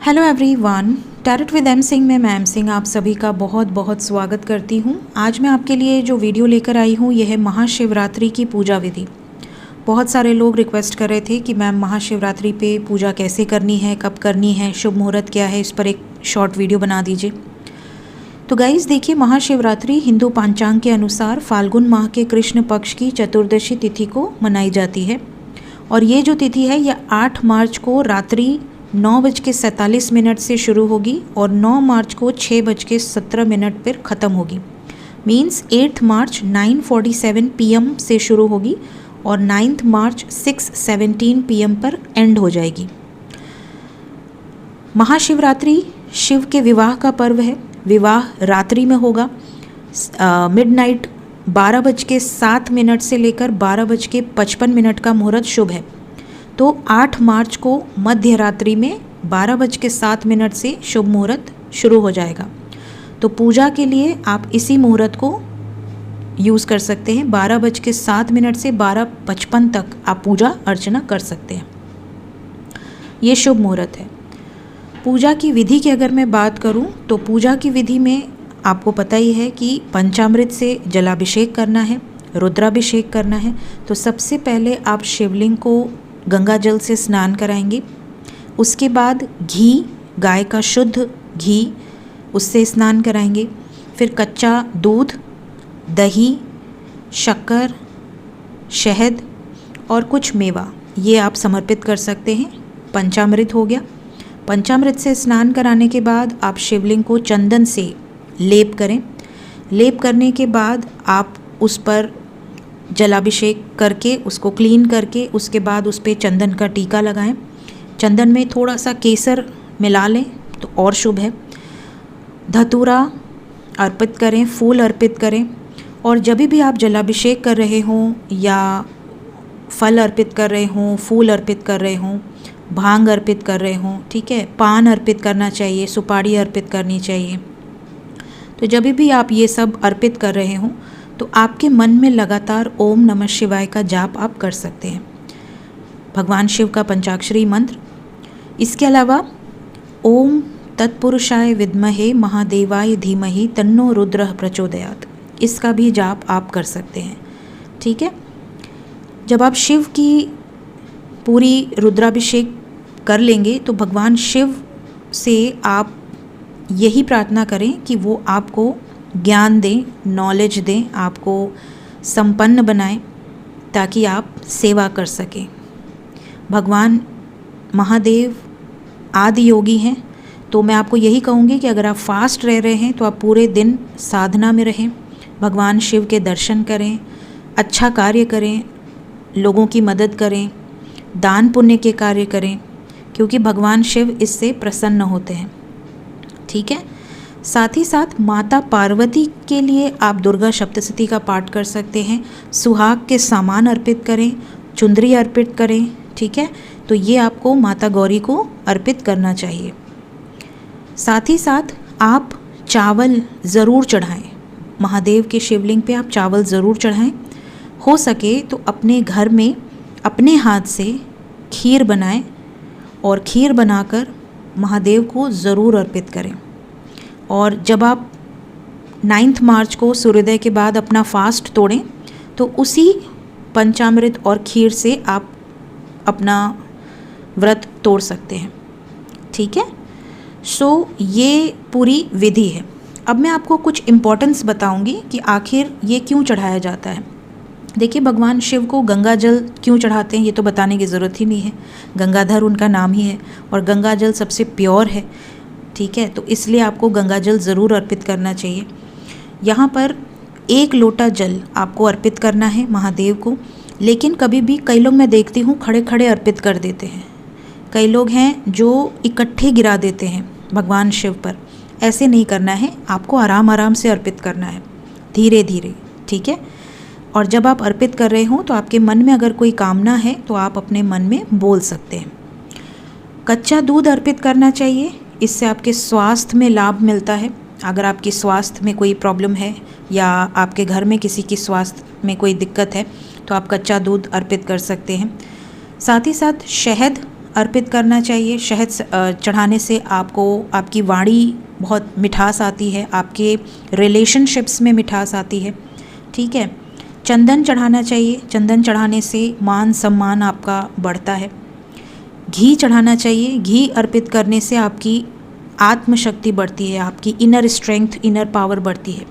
Hello everyone, tarot with M Singh में ma'am Singh आप सभी का बहुत बहुत स्वागत करती हूँ। आज मैं आपके लिए जो वीडियो लेकर आई हूँ यह है महाशिवरात्रि की पूजा विधि। बहुत सारे लोग रिक्वेस्ट कर रहे थे कि मैम महाशिवरात्रि पे पूजा कैसे करनी है, कब करनी है, शुभ मुहूर्त क्या है, इस पर एक शॉर्ट वीडियो बना दीजिए। तो गाइज़ देखिए, महाशिवरात्रि हिंदू पांचांग के अनुसार फाल्गुन माह के कृष्ण पक्ष की चतुर्दशी तिथि को मनाई जाती है और ये जो तिथि है यह 8 मार्च को रात्रि 9:47 से शुरू होगी और 9 मार्च को 6:17 पर ख़त्म होगी। मीन्स 8 मार्च 9:47 PM से शुरू होगी और 9 मार्च 6:17 PM पर एंड हो जाएगी। महाशिवरात्रि शिव के विवाह का पर्व है। विवाह रात्रि में होगा। मिडनाइट 12:07 से लेकर 12:55 का मुहूर्त शुभ है। तो 8 मार्च को मध्य रात्रि में 12:07 से शुभ मुहूर्त शुरू हो जाएगा। तो पूजा के लिए आप इसी मुहूर्त को यूज़ कर सकते हैं। 12:07 से 12:55 तक आप पूजा अर्चना कर सकते हैं। ये शुभ मुहूर्त है। पूजा की विधि की अगर मैं बात करूं तो पूजा की विधि में आपको पता ही है कि पंचामृत से जलाभिषेक करना है, रुद्राभिषेक करना है। तो सबसे पहले आप शिवलिंग को गंगा जल से स्नान कराएंगे। उसके बाद घी, गाय का शुद्ध घी, उससे स्नान कराएंगे। फिर कच्चा दूध, दही, शक्कर, शहद और कुछ मेवा ये आप समर्पित कर सकते हैं। पंचामृत हो गया। पंचामृत से स्नान कराने के बाद आप शिवलिंग को चंदन से लेप करें। लेप करने के बाद आप उस पर जलाभिषेक करके उसको क्लीन करके उसके बाद उस पर चंदन का टीका लगाएं। चंदन में थोड़ा सा केसर मिला लें तो और शुभ है। धतूरा अर्पित करें, फूल अर्पित करें। और जब भी आप जलाभिषेक कर रहे हों या फल अर्पित कर रहे हों, फूल अर्पित कर रहे हों, भांग अर्पित कर रहे हों, ठीक है, पान अर्पित करना चाहिए, सुपारी अर्पित करनी चाहिए। तो जब भी आप ये सब अर्पित कर रहे हों तो आपके मन में लगातार ओम नमः शिवाय का जाप आप कर सकते हैं, भगवान शिव का पंचाक्षरी मंत्र। इसके अलावा ओम तत्पुरुषाय विद्महे महादेवाय धीमहि तन्नो रुद्रः प्रचोदयात्, इसका भी जाप आप कर सकते हैं। ठीक है। जब आप शिव की पूरी रुद्राभिषेक कर लेंगे तो भगवान शिव से आप यही प्रार्थना करें कि वो आपको ज्ञान दें, नॉलेज दें, आपको संपन्न बनाएं ताकि आप सेवा कर सकें। भगवान महादेव आदि योगी हैं। तो मैं आपको यही कहूँगी कि अगर आप फास्ट रह रहे हैं तो आप पूरे दिन साधना में रहें, भगवान शिव के दर्शन करें, अच्छा कार्य करें, लोगों की मदद करें, दान पुण्य के कार्य करें, क्योंकि भगवान शिव इससे प्रसन्न होते हैं। ठीक है। साथ ही साथ माता पार्वती के लिए आप दुर्गा सप्तशती का पाठ कर सकते हैं। सुहाग के सामान अर्पित करें, चुंदरी अर्पित करें। ठीक है। तो ये आपको माता गौरी को अर्पित करना चाहिए। साथ ही साथ आप चावल ज़रूर चढ़ाएं। महादेव के शिवलिंग पे आप चावल ज़रूर चढ़ाएं। हो सके तो अपने घर में अपने हाथ से खीर बनाएं और खीर बनाकर महादेव को ज़रूर अर्पित करें। और जब आप 9 मार्च को सूर्योदय के बाद अपना फास्ट तोड़ें तो उसी पंचामृत और खीर से आप अपना व्रत तोड़ सकते हैं। ठीक है। सो ये पूरी विधि है। अब मैं आपको कुछ इम्पोर्टेंस बताऊंगी कि आखिर ये क्यों चढ़ाया जाता है। देखिए, भगवान शिव को गंगा जल क्यों चढ़ाते हैं ये तो बताने की ज़रूरत ही नहीं है। गंगाधर उनका नाम ही है और गंगा जल सबसे प्योर है। ठीक है। तो इसलिए आपको गंगा जल ज़रूर अर्पित करना चाहिए। यहाँ पर 1 लोटा जल आपको अर्पित करना है महादेव को। लेकिन कभी भी कई लोग मैं देखती हूँ खड़े खड़े अर्पित कर देते हैं। कई लोग हैं जो इकट्ठे गिरा देते हैं भगवान शिव पर। ऐसे नहीं करना है, आपको आराम आराम से अर्पित करना है, धीरे धीरे। ठीक है। और जब आप अर्पित कर रहे हो तो आपके मन में अगर कोई कामना है तो आप अपने मन में बोल सकते हैं। कच्चा दूध अर्पित करना चाहिए। इससे आपके स्वास्थ्य में लाभ मिलता है। अगर आपकी स्वास्थ्य में कोई प्रॉब्लम है या आपके घर में किसी की स्वास्थ्य में कोई दिक्कत है तो आप कच्चा दूध अर्पित कर सकते हैं। साथ ही साथ शहद अर्पित करना चाहिए। शहद चढ़ाने से आपको आपकी वाणी बहुत मिठास आती है, आपके रिलेशनशिप्स में मिठास आती है, ठीक है। चंदन चढ़ाना चाहिए, चंदन चढ़ाने से मान सम्मान आपका बढ़ता है। घी चढ़ाना चाहिए, घी अर्पित करने से आपकी आत्मशक्ति बढ़ती है, आपकी इनर स्ट्रेंथ, इनर पावर बढ़ती है।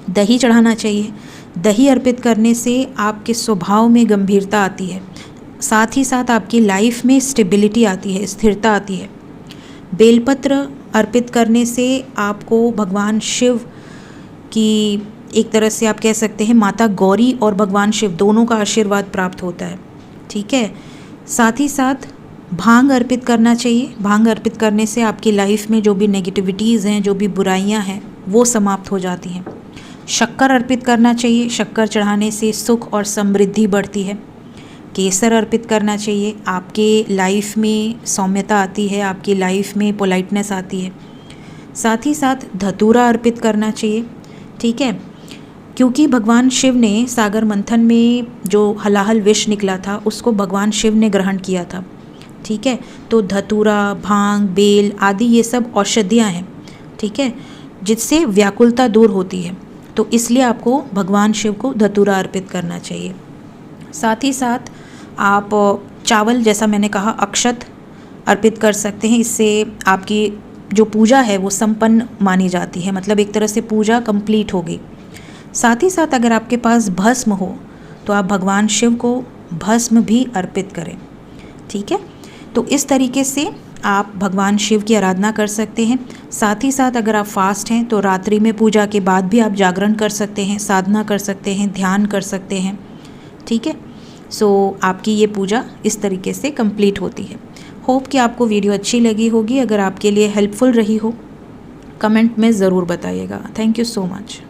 दही चढ़ाना चाहिए, दही अर्पित करने से आपके स्वभाव में गंभीरता आती है, साथ ही साथ आपकी लाइफ में स्टेबिलिटी आती है, स्थिरता आती है। बेलपत्र अर्पित करने से आपको भगवान शिव की, एक तरह से आप कह सकते हैं माता गौरी और भगवान शिव दोनों का आशीर्वाद प्राप्त होता है, ठीक है। साथ ही साथ भांग अर्पित करना चाहिए, भांग अर्पित करने से आपकी लाइफ में जो भी नेगेटिविटीज़ हैं, जो भी बुराइयां हैं, वो समाप्त हो जाती हैं। शक्कर अर्पित करना चाहिए, शक्कर चढ़ाने से सुख और समृद्धि बढ़ती है। केसर अर्पित करना चाहिए, आपके लाइफ में सौम्यता आती है, आपकी लाइफ में पोलाइटनेस आती है। साथ ही साथ धतूरा अर्पित करना चाहिए, ठीक है, क्योंकि भगवान शिव ने सागर मंथन में जो हलाहल विष निकला था उसको भगवान शिव ने ग्रहण किया था, ठीक है। तो धतूरा, भांग, बेल आदि ये सब औषधियाँ हैं, ठीक है, जिससे व्याकुलता दूर होती है। तो इसलिए आपको भगवान शिव को धतूरा अर्पित करना चाहिए। साथ ही साथ आप चावल, जैसा मैंने कहा, अक्षत अर्पित कर सकते हैं। इससे आपकी जो पूजा है वो संपन्न मानी जाती है, मतलब एक तरह से पूजा कंप्लीट हो गई। साथ ही साथ अगर आपके पास भस्म हो तो आप भगवान शिव को भस्म भी अर्पित करें, ठीक है। तो इस तरीके से आप भगवान शिव की आराधना कर सकते हैं। साथ ही साथ अगर आप फास्ट हैं तो रात्रि में पूजा के बाद भी आप जागरण कर सकते हैं, साधना कर सकते हैं, ध्यान कर सकते हैं, ठीक है। सो आपकी ये पूजा इस तरीके से कंप्लीट होती है। होप कि आपको वीडियो अच्छी लगी होगी। अगर आपके लिए हेल्पफुल रही हो कमेंट में ज़रूर बताइएगा। Thank you so much.